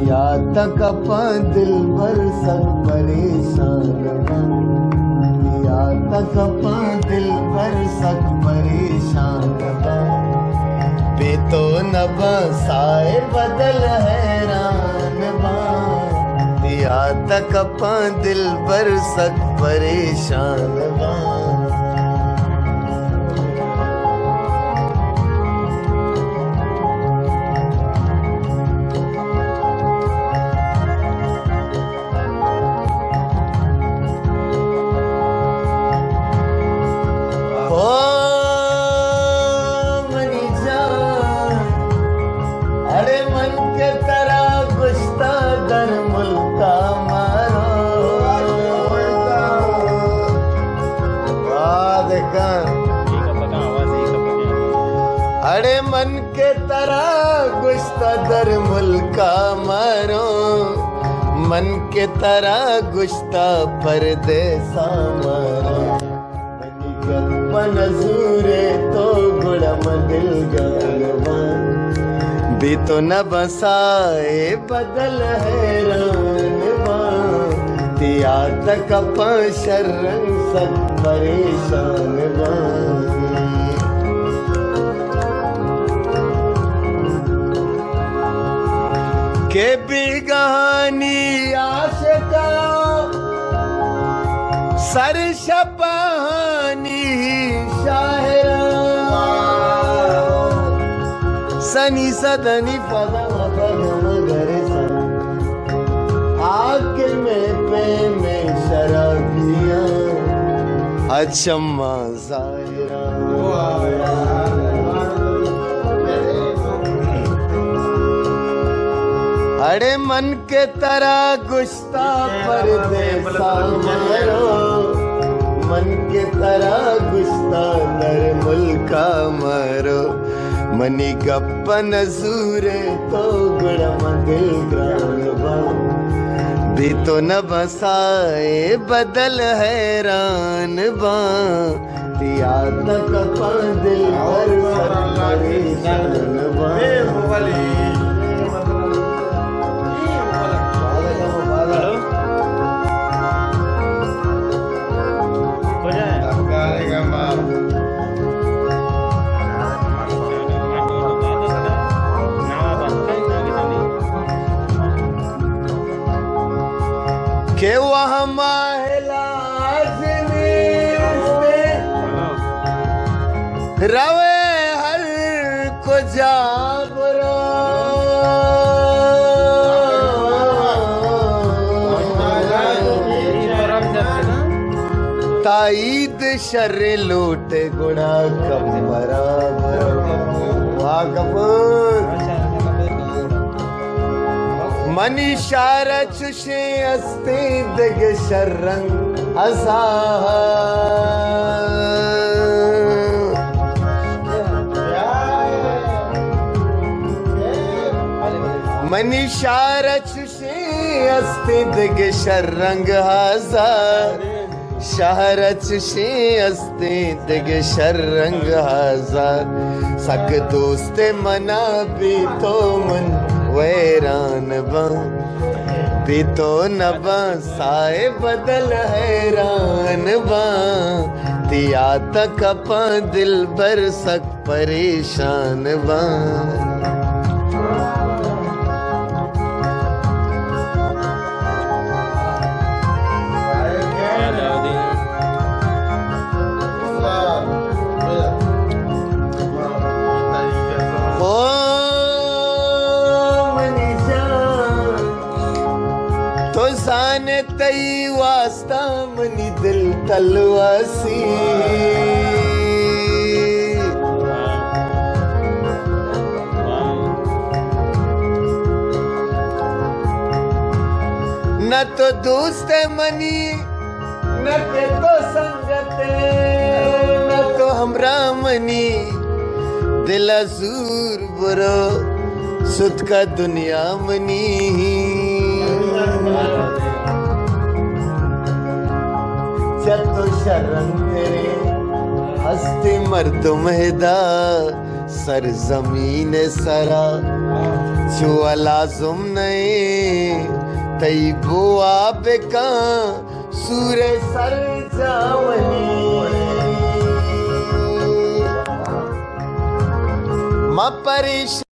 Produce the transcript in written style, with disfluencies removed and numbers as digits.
या तक अपन दिल भर सब परेशान, या तक अपन दिल भर सब परेशान, बे तो न बसाए बदल हैरान बा, या तक अपन दिल भर सब परेशान बा। अरे मन के तरह गुश्ता दर मुल्का मारो, मन के तरह गुश्ता परदेसा मारो, नजूरे तो गुड़म दिल गलवा, भी तो न बसाए बदल हैरान बा, तिया तक अपन शर्रंग सब परेशान बा। के बिगहानी आशिका सरशपानी शाहरा, सनी सदनी पदम पदम गरे आके में शराबिया अचम्मा ज़ाहिरा। अरे मन के तरह गुश्ता परदेसा मारो, मन के तरह गुश्ता दर मुल्का मारो, मनी गप्प नजूरे तो गुड़म दिल ग्रानवा, भी तो न बसाए बदल हैरान बा, या तक अपन दिल भर सब परेशान बा। के वह महिला रवे हर को जाबरा, ताईद शर्रे लोटे गुड़ा कब बराबर, वाह कपूर मनी शारा चुशे अस्ते दिग शर्रंग असाह, मनी शारा चुशे अस्ते दिग शर्रंग हजार, शहर चुशे अस्ते दिग शर्रंग हजार, सक दोस्ते मना भी तो मन वैरान बा, भी तो न बसाए बदल हैरान बा, तिया तक अपन दिल भर सक परेशान बा। जाने तई वास्ता मनी दिल तलवासी, न तो दोस्त मनी न के तो संगत न तो हमरा मनी दिल सूर बरो सुत का दुनिया मनी चल तो शरण तेरे हस्ते मर्दुम हिदा सर जमीन सरा जो लाजुम नहीं तई बुआ बेका सूरे सर जावनी मां परेशान